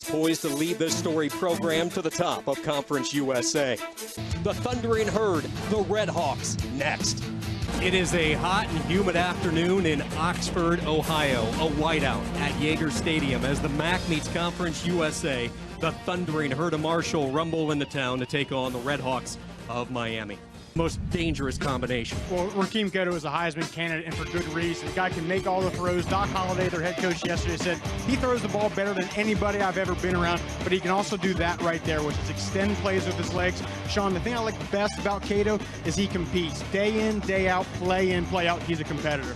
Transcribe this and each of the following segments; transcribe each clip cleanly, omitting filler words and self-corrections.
poised to lead this story program to the top of Conference USA. The Thundering Herd, the RedHawks, next. It is a hot and humid afternoon in Oxford, Ohio, a whiteout at Yager Stadium as the MAC meets Conference USA. The Thundering Herd of Marshall rumble into town to take on the RedHawks of Miami. Most dangerous combination. Well, Rakeem Cato is a Heisman candidate, and for good reason. The guy can make all the throws. Doc Holliday, their head coach yesterday, said he throws the ball better than anybody I've ever been around, but he can also do that right there, which is extend plays with his legs. Sean, the thing I like best about Cato is he competes. Day in, day out, play in, play out, he's a competitor.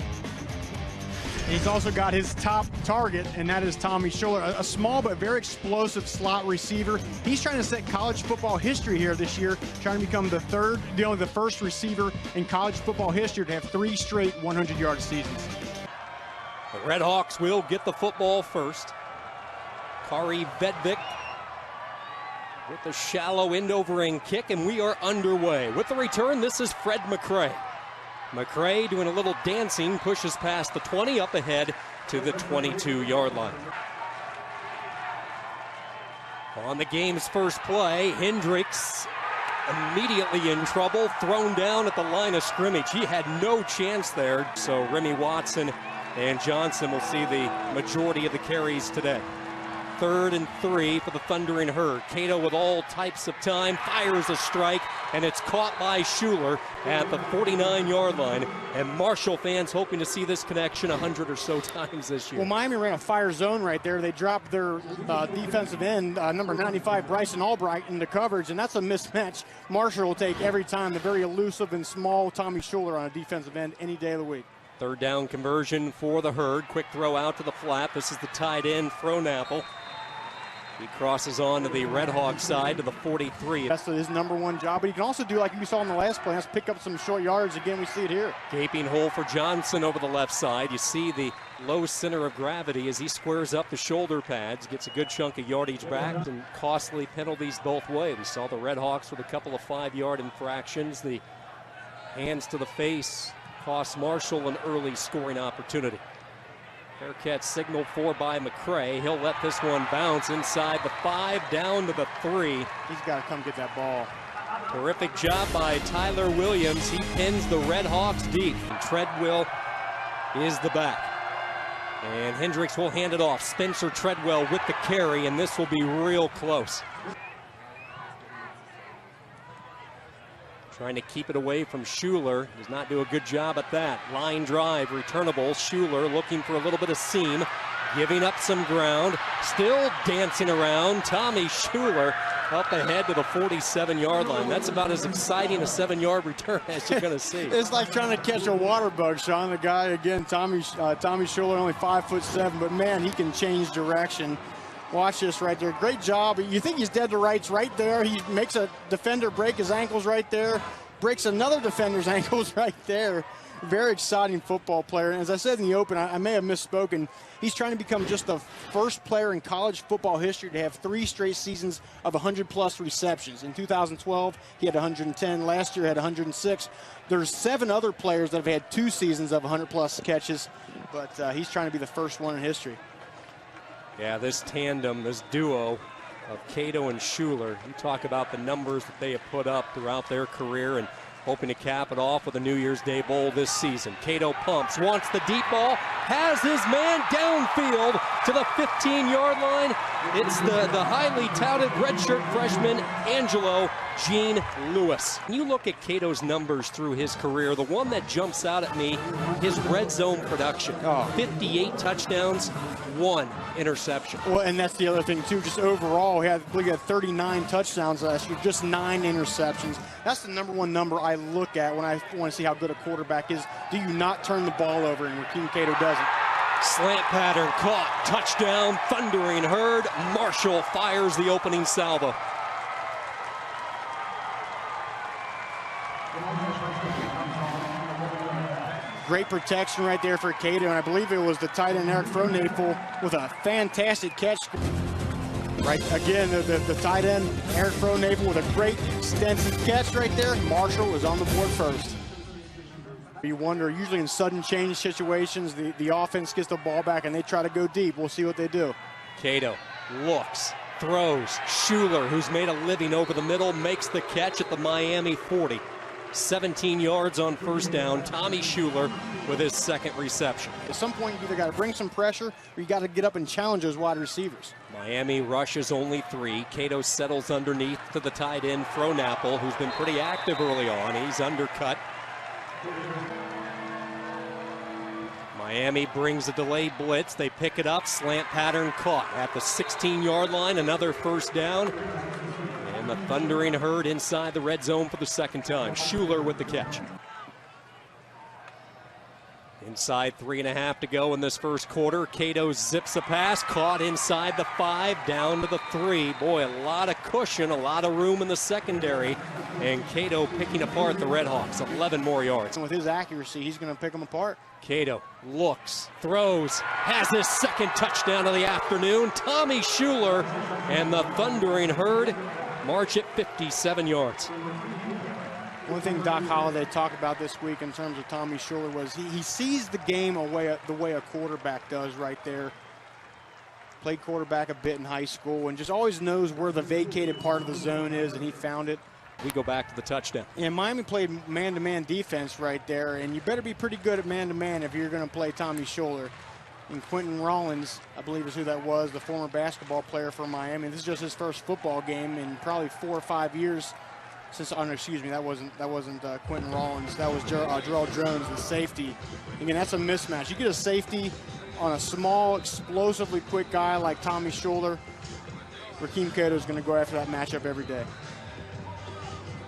He's also got his top target, and that is Tommy Schuler, a small but very explosive slot receiver. He's trying to set college football history here this year, trying to become the first receiver in college football history to have 3 straight 100-yard seasons. The RedHawks will get the football first. Kari Vedvik with the shallow end-over-end kick, and we are underway. With the return, this is Fred McCray. McCray doing a little dancing, pushes past the 20, up ahead to the 22-yard line. On the game's first play, Hendricks immediately in trouble, thrown down at the line of scrimmage. He had no chance there, so Remy Watson and Johnson will see the majority of the carries today. 3rd and 3 for the Thundering Herd. Cato with all types of time, fires a strike, and it's caught by Schuler at the 49-yard line. And Marshall fans hoping to see this connection 100 or so times this year. Well, Miami ran a fire zone right there. They dropped their defensive end, number 95, Bryson Albright, into coverage, and that's a mismatch Marshall will take every time. The very elusive and small Tommy Schuler on a defensive end any day of the week. 3rd down conversion for the Herd. Quick throw out to the flat. This is the tight end, Frohnapple. He crosses on to the RedHawks side to the 43. That's his #1 job, but he can also do like we saw in the last play, let's pick up some short yards. Again, we see it here. Gaping hole for Johnson over the left side. You see the low center of gravity as he squares up the shoulder pads, gets a good chunk of yardage back, and costly penalties both ways. We saw the RedHawks with a couple of 5-yard infractions. The hands to the face cost Marshall an early scoring opportunity. Faircat signaled for by McCray. He'll let this one bounce inside the 5, down to the 3. He's got to come get that ball. Terrific job by Tyler Williams. He pins the RedHawks deep. And Treadwell is the back. And Hendricks will hand it off. Spencer Treadwell with the carry, and this will be real close. Trying to keep it away from Schuler. Does not do a good job at that. Line drive, returnable. Schuler looking for a little bit of seam. Giving up some ground. Still dancing around. Tommy Schuler up ahead to the 47-yard line. That's about as exciting a 7-yard return as you're going to see. It's like trying to catch a water bug, Sean. The guy, again, Tommy Schuler, only 5'7", but man, he can change direction. Watch this right there. Great job. You think he's dead to rights right there. He makes a defender break his ankles right there. Breaks another defender's ankles right there. Very exciting football player. And as I said in the open, I may have misspoken. He's trying to become just the first player in college football history to have 3 straight seasons of 100-plus receptions. In 2012, he had 110. Last year, he had 106. There's 7 other players that have had 2 seasons of 100-plus catches, but he's trying to be the first one in history. Yeah, this tandem, this duo of Cato and Schuler, you talk about the numbers that they have put up throughout their career and hoping to cap it off with a New Year's Day Bowl this season. Cato pumps, wants the deep ball, has his man downfield to the 15-yard line. It's the highly touted redshirt freshman, Angelo Gene Lewis. When you look at Cato's numbers through his career, the one that jumps out at me, his red zone production. 58 touchdowns, 1 interception. Well, and that's the other thing, too. Just overall, he had 39 touchdowns last year, just 9 interceptions. That's the #1 number I look at when I want to see how good a quarterback is. Do you not turn the ball over? And Rakeem Cato doesn't. Slant pattern caught, touchdown, Thundering Herd. Marshall fires the opening salvo. Great protection right there for Cato, and I believe it was the tight end Eric Frohnapple with a fantastic catch. Right, again, the tight end Eric Frohnapple with a great extensive catch right there. Marshall is on the board first. You wonder, usually in sudden change situations, the offense gets the ball back and they try to go deep. We'll see what they do. Cato looks, throws. Schuler, who's made a living over the middle, makes the catch at the Miami 40. 17 yards on first down. Tommy Schuler with his second reception. At some point, you either got to bring some pressure or you got to get up and challenge those wide receivers. Miami rushes only 3. Cato settles underneath to the tight end, Frohnapple, who's been pretty active early on. He's undercut. Miami brings a delayed blitz. They pick it up. Slant pattern caught at the 16-yard line. Another first down. And the Thundering Herd inside the red zone for the second time. Schuler with the catch. Inside 3.5 to go in this first quarter. Cato zips a pass, caught inside the 5, down to the 3. Boy, a lot of cushion, a lot of room in the secondary. And Cato picking apart the RedHawks, 11 more yards. And with his accuracy, he's going to pick them apart. Cato looks, throws, has his second touchdown of the afternoon. Tommy Schuler and the Thundering Herd march at 57 yards. One thing Doc Holliday talked about this week in terms of Tommy Schuler was he sees the game the way a quarterback does right there. Played quarterback a bit in high school and just always knows where the vacated part of the zone is, and he found it. We go back to the touchdown. And Miami played man-to-man defense right there, and you better be pretty good at man-to-man if you're going to play Tommy Schuler. And Quentin Rollins, I believe is who that was, the former basketball player for Miami. This is just his first football game in probably 4 or 5 years since, oh no, excuse me, that wasn't Quentin Rollins. That was Jarrell Jones, the safety. Again, that's a mismatch. You get a safety on a small, explosively quick guy like Tommy Schuler. Rakeem Cato is going to go after that matchup every day.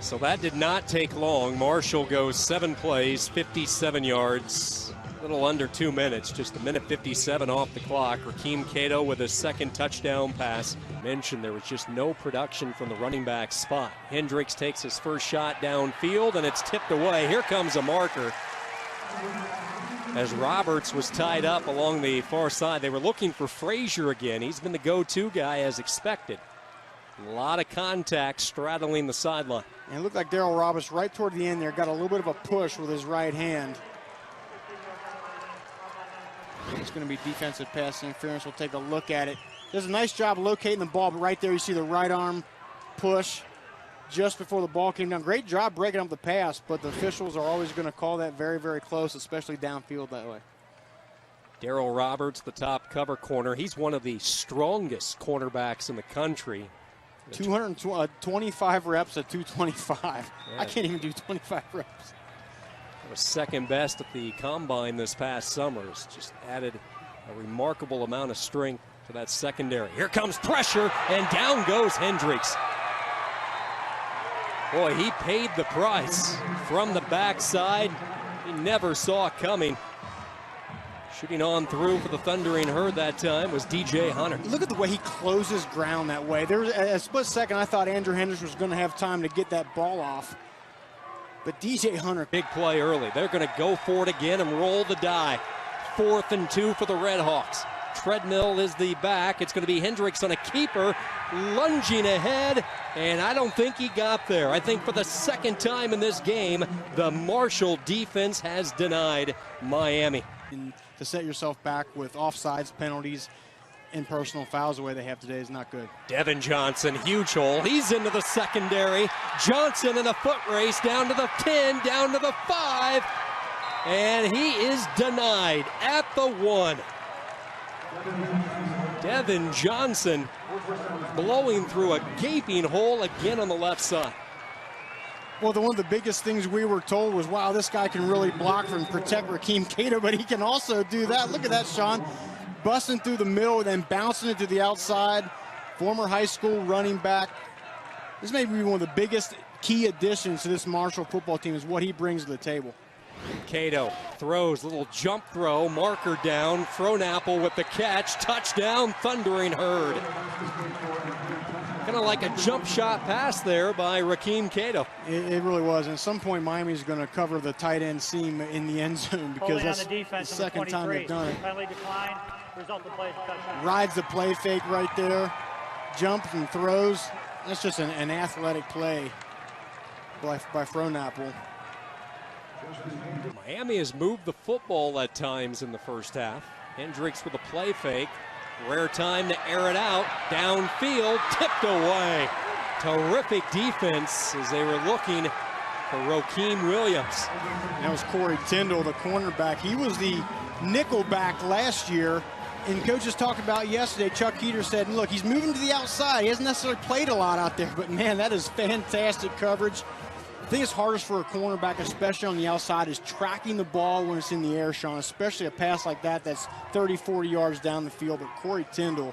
So that did not take long. Marshall goes 7 plays, 57 yards, a little under 2 minutes, just 1:57 off the clock. Rakeem Cato with his second touchdown pass. Mentioned there was just no production from the running back spot. Hendricks takes his first shot downfield, and it's tipped away. Here comes a marker. As Roberts was tied up along the far side, they were looking for Frazier again. He's been the go-to guy as expected. A lot of contact straddling the sideline. And it looked like Darryl Roberts right toward the end there got a little bit of a push with his right hand. It's going to be defensive pass interference. We'll take a look at it. Does a nice job locating the ball, but right there you see the right arm push just before the ball came down. Great job breaking up the pass, but the officials are always going to call that very, very close, especially downfield that way. Darryl Roberts, the top cover corner. He's one of the strongest cornerbacks in the country. 225 reps at 225. Yeah. I can't even do 25 reps. Was second best at the combine this past summer. It's just added a remarkable amount of strength to that secondary. Here comes pressure, and down goes Hendricks. Boy, he paid the price from the backside. He never saw it coming. Shooting on through for the Thundering Herd that time was DJ Hunter. Look at the way he closes ground that way. There was a split second I thought Andrew Henderson was going to have time to get that ball off. But DJ Hunter. Big play early. They're going to go for it again and roll the die. 4th and 2 for the RedHawks. Treadmill is the back. It's going to be Hendricks on a keeper, lunging ahead, and I don't think he got there. I think for the second time in this game, the Marshall defense has denied Miami. And to set yourself back with offsides, penalties, and personal fouls the way they have today is not good. Devin Johnson, huge hole. He's into the secondary. Johnson in a foot race down to the 10, down to the 5, and he is denied at the 1. Devin Johnson blowing through a gaping hole again on the left side. Well, one of the biggest things we were told was, wow, this guy can really block and protect Rakeem Cato, but he can also do that. Look at that, Sean. Busting through the middle, then bouncing it to the outside. Former high school running back. This may be one of the biggest key additions to this Marshall football team is what he brings to the table. Cato throws, little jump throw, marker down, Frohnapple with the catch, touchdown, Thundering Herd. Kind of like a jump shot pass there by Rakeem Cato. It really was. And at some point, Miami's going to cover the tight end seam in the end zone because that's the second time they've done it. Rides the play fake right there, jumps and throws. That's just an athletic play by Frohnapple. Miami has moved the football at times in the first half. Hendricks with a play fake. Rare time to air it out. Downfield, tipped away. Terrific defense as they were looking for Rakeem Williams. That was Corey Tyndall, the cornerback. He was the nickel back last year. And coaches talked about yesterday, Chuck Heater said, look, he's moving to the outside. He hasn't necessarily played a lot out there, but man, that is fantastic coverage. I think it's hardest for a cornerback, especially on the outside, is tracking the ball when it's in the air, Sean, especially a pass like that that's 30, 40 yards down the field. But Corey Tyndall,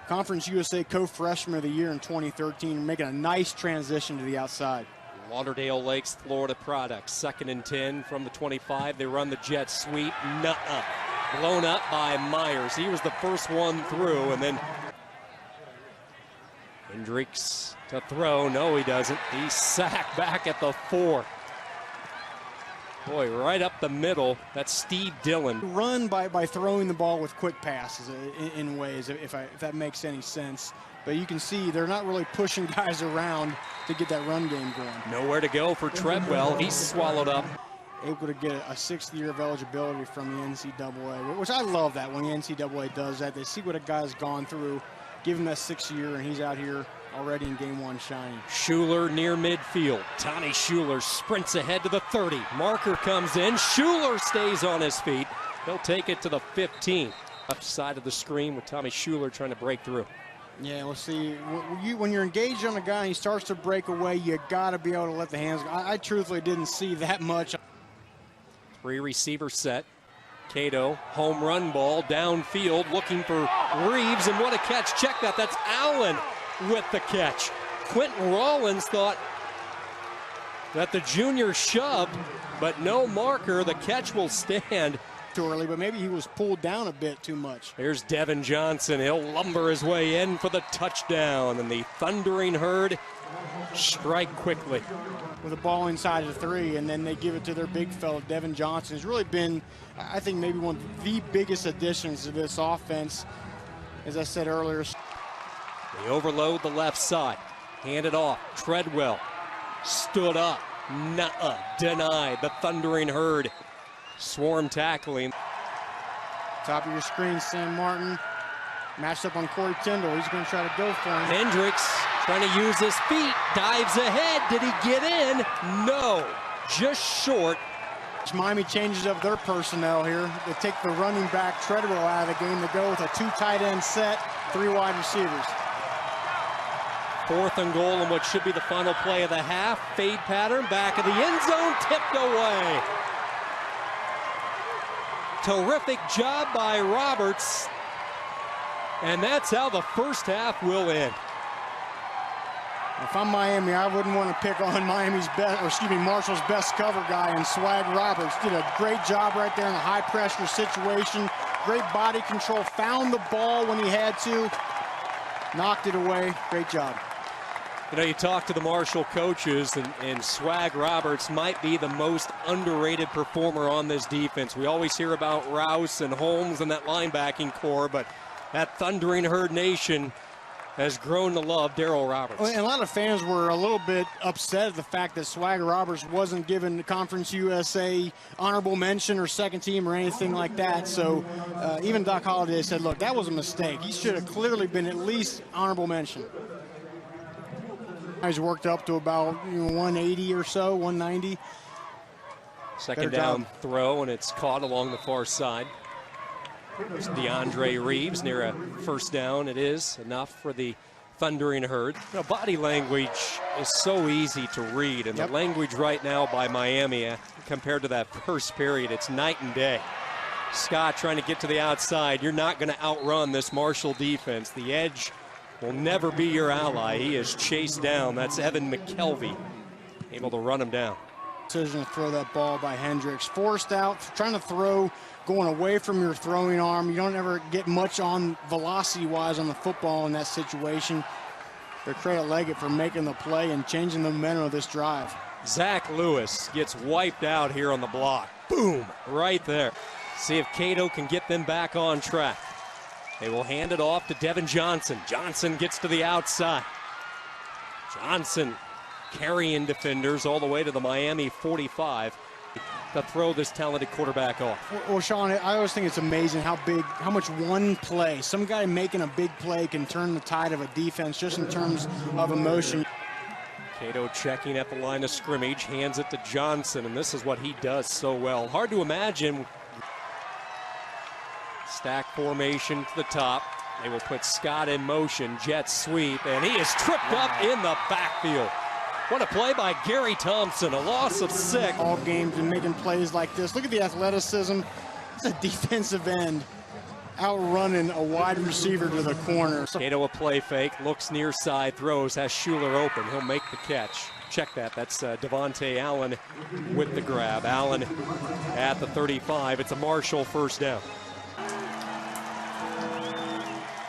Conference USA Co-Freshman of the Year in 2013, making a nice transition to the outside. Lauderdale Lakes, Florida product. 2nd and 10 from the 25. They run the jet sweep. Nuh-uh. Blown up by Myers. He was the first one through, and then Hendricks to throw. No, he doesn't. He's sacked back at the 4. Boy, right up the middle. That's Steve Dillon. Run by throwing the ball with quick passes in ways, if that makes any sense. But you can see they're not really pushing guys around to get that run game going. Nowhere to go for Treadwell. He's swallowed up. Able to get a 6th year of eligibility from the NCAA, which I love that when the NCAA does that. They see what a guy's gone through, give him that 6th year, and he's out here already in game 1 shining. Schuler near midfield. Tommy Schuler sprints ahead to the 30. Marker comes in. Schuler stays on his feet. He'll take it to the 15. Left side of the screen with Tommy Schuler trying to break through. Yeah, we'll see. When you're engaged on a guy and he starts to break away, you got to be able to let the hands go. I truthfully didn't see that much. 3 receiver set. Cato, home run ball, downfield, looking for Reeves, and what a catch. Check that. That's Allen with the catch. Quentin Rollins thought that the junior shoved, but no marker. The catch will stand. Too early, but maybe he was pulled down a bit too much. Here's Devin Johnson. He'll lumber his way in for the touchdown, and the Thundering Herd strike quickly. With the ball inside of the 3, and then they give it to their big fella, Devin Johnson. Has really been, I think, maybe one of the biggest additions to this offense. As I said earlier. They overload the left side. Hand it off. Treadwell stood up. Nuh-uh. Denied. The Thundering Herd swarm tackling. Top of your screen, Sam Martin. Matched up on Corey Tyndall. He's going to try to go for him. Hendricks trying to use his feet. Dives ahead. Did he get in? No. Just short. Miami changes up their personnel here. They take the running back Treadwell out of the game to go with a 2 tight end set, 3 wide receivers. 4th and goal in what should be the final play of the half. Fade pattern, back of the end zone, tipped away. Terrific job by Roberts. And that's how the first half will end. If I'm Miami, I wouldn't want to pick on Marshall's best cover guy, and Swag Roberts did a great job right there in a high pressure situation. Great body control, found the ball when he had to, knocked it away. Great job. You know, you talk to the Marshall coaches, and Swag Roberts might be the most underrated performer on this defense. We always hear about Rouse and Holmes and that linebacking core, but that Thundering Herd Nation has grown to love Darryl Roberts. And a lot of fans were a little bit upset at the fact that Swag Roberts wasn't given the Conference USA honorable mention or 2nd team or anything like that. So even Doc Holliday said, look, that was a mistake. He should have clearly been at least honorable mention. He's worked up to about 180 or so, 190. Second down throw, and it's caught along the far side. There's DeAndre Reeves near a 1st down. It is enough for the Thundering Herd. You know, body language is so easy to read, and the language right now by Miami compared to that first period, it's night and day. Scott trying to get to the outside. You're not going to outrun this Marshall defense. The edge will never be your ally. He is chased down. That's Evan McKelvey, able to run him down. Decision to throw that ball by Hendricks. Forced out, trying to throw, going away from your throwing arm. You don't ever get much on velocity-wise on the football in that situation. They credit Leggett for making the play and changing the momentum of this drive. Zach Lewis gets wiped out here on the block. Boom, right there. See if Cato can get them back on track. They will hand it off to Devin Johnson. Johnson gets to the outside. Johnson carrying defenders all the way to the Miami 45. to throw this talented quarterback off. Well, Sean, I always think it's amazing how much one play, some guy making a big play can turn the tide of a defense just in terms of emotion. Cato checking at the line of scrimmage, hands it to Johnson, and this is what he does so well. Hard to imagine. Stack formation to the top. They will put Scott in motion, jet sweep, and he is tripped up in the backfield. What a play by Gary Thompson, a loss of 6. All games and making plays like this. Look at the athleticism. It's a defensive end outrunning a wide receiver to the corner. Cato a play fake, looks near side, throws, has Schuler open. He'll make the catch. Check that. That's Devontae Allen with the grab. Allen at the 35. It's a Marshall first down.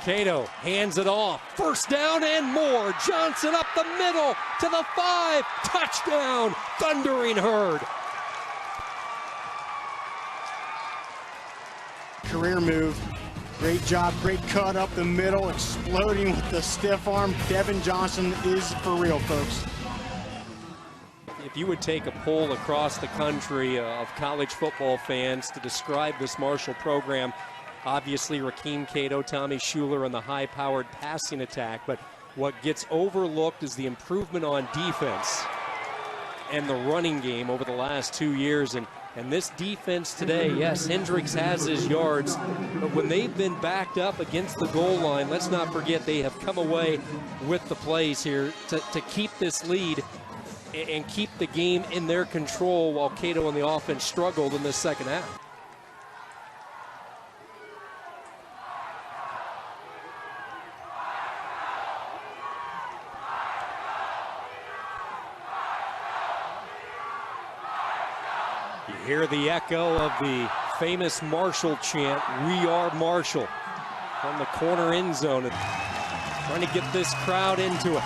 Cato hands it off. First down and more. Johnson up the middle to the 5. Touchdown. Thundering Herd. Career move. Great job. Great cut up the middle. Exploding with the stiff arm. Devin Johnson is for real, folks. If you would take a poll across the country of college football fans to describe this Marshall program, obviously Rakeem Cato, Tommy Schuler on the high-powered passing attack, but what gets overlooked is the improvement on defense and the running game over the last 2 years. And this defense today, yes, Hendricks has his yards, but when they've been backed up against the goal line, let's not forget they have come away with the plays here to keep this lead and keep the game in their control while Cato and the offense struggled in this second half. You hear the echo of the famous Marshall chant, "We are Marshall," from the corner end zone. Trying to get this crowd into it.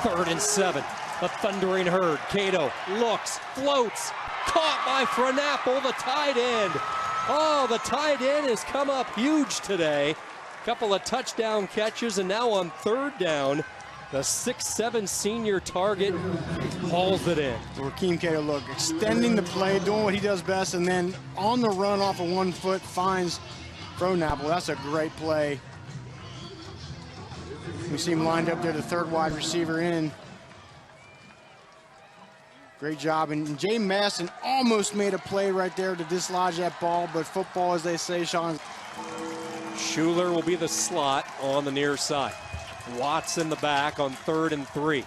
3rd and 7. The Thundering Herd. Cato looks, floats, caught by Frenapple, the tight end. Oh, the tight end has come up huge today. Couple of touchdown catches, and now on 3rd down, the 6'7" senior target hauls it in. Rakeem Cato, look, extending the play, doing what he does best, and then on the run off of 1 foot finds Frenapple. That's a great play. We see him lined up there, the 3rd wide receiver in. Great job, and Jay Maston almost made a play right there to dislodge that ball, but football, as they say, Sean. Schuler will be the slot on the near side. Watts in the back on 3rd and 3.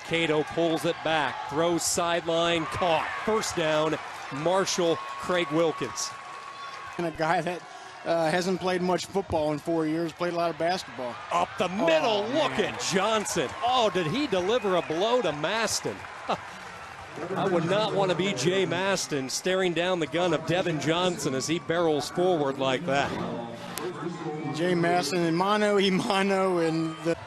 Cato pulls it back, throws sideline, caught. First down, Marshall, Craig Wilkins. And a guy that hasn't played much football in 4 years, played a lot of basketball. Up the middle, look at Johnson. Oh, did he deliver a blow to Maston? I would not want to be Jay Maston staring down the gun of Devin Johnson as he barrels forward like that. Jay Maston in mano y mano in the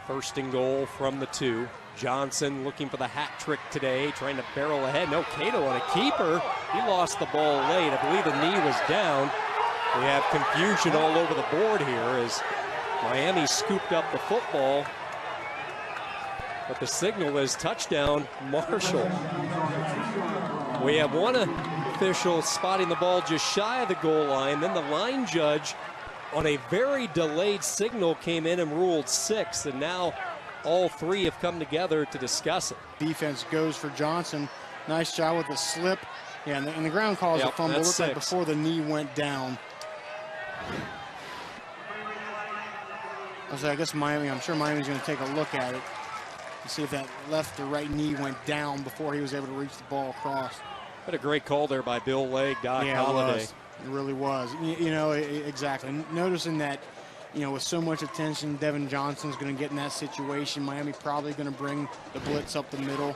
1st and goal from the 2. Johnson looking for the hat trick today, trying to barrel ahead. No, Cato on a keeper. He lost the ball late. I believe the knee was down. We have confusion all over the board here as Miami scooped up the football. But the signal is touchdown, Marshall. We have one official spotting the ball just shy of the goal line. Then the line judge on a very delayed signal came in and ruled 6. And now all 3 have come together to discuss it. Defense goes for Johnson. Nice job with the slip. Yeah, and the ground calls a fumble. It looked like before the knee went down. I guess Miami, I'm sure Miami's going to take a look at it and see if that left or right knee went down before he was able to reach the ball across. What a great call there by Bill Legg, Doc Holliday. It really was. You know, exactly. Noticing that, you know, with so much attention, Devin Johnson's going to get in that situation. Miami probably going to bring the blitz up the middle.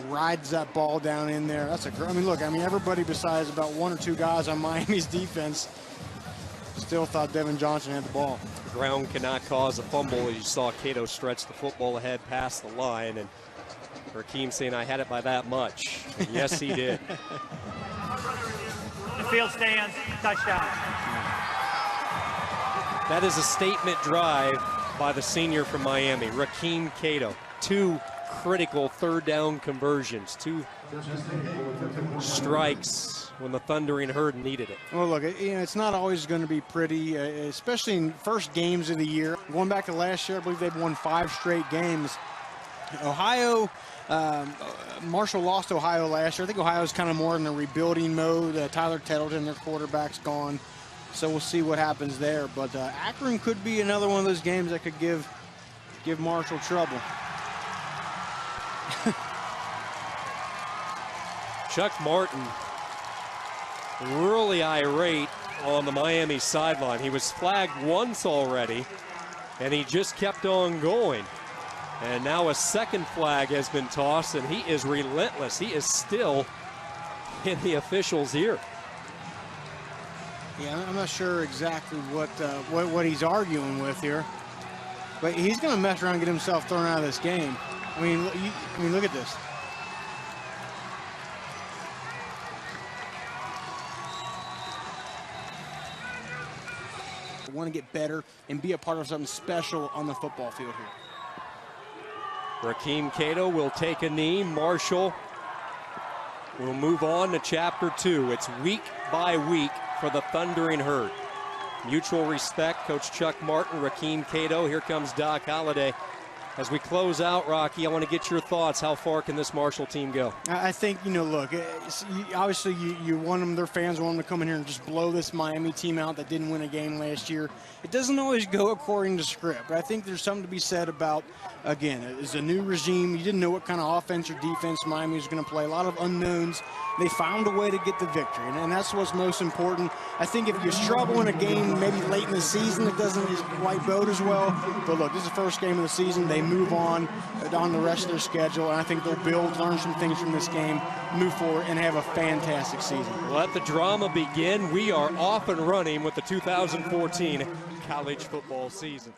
Rides that ball down in there. That's a great, I mean, look, everybody besides about 1 or 2 guys on Miami's defense still thought Devin Johnson had the ball. The ground cannot cause a fumble as you saw Cato stretch the football ahead past the line. And Rakeem saying, I had it by that much. And yes, he did. The field stands, touchdown. That is a statement drive by the senior from Miami, Rakeem Cato. 2 critical third down conversions. 2 strikes when the Thundering Herd needed it. Well, look, it's not always going to be pretty, especially in first games of the year. Going back to last year, I believe they've won 5 straight games. Ohio, Marshall lost Ohio last year. I think Ohio's kind of more in the rebuilding mode. Tyler Tettleton, their quarterback's gone. So we'll see what happens there. But Akron could be another one of those games that could give Marshall trouble. Chuck Martin really irate on the Miami sideline. He was flagged once already, and he just kept on going. And now a second flag has been tossed, and he is relentless. He is still in the officials' ear. Yeah, I'm not sure exactly what he's arguing with here, but he's going to mess around and get himself thrown out of this game. I mean, look at this. Want to get better and be a part of something special on the football field here. Rakeem Cato will take a knee. Marshall will move on to Chapter 2. It's week by week for the Thundering Herd. Mutual respect, Coach Chuck Martin, Rakeem Cato. Here comes Doc Holliday. As we close out, Rocky, I want to get your thoughts. How far can this Marshall team go? I think, look, obviously you want them, their fans want them to come in here and just blow this Miami team out that didn't win a game last year. It doesn't always go according to script, but I think there's something to be said about, again, it's a new regime. You didn't know what kind of offense or defense Miami was going to play. A lot of unknowns. They found a way to get the victory, and that's what's most important. I think if you struggle in a game maybe late in the season, it doesn't quite bode as well. But look, this is the first game of the season. They move on the rest of their schedule, and I think they'll learn some things from this game, move forward, and have a fantastic season. Let the drama begin. We are off and running with the 2014 college football season.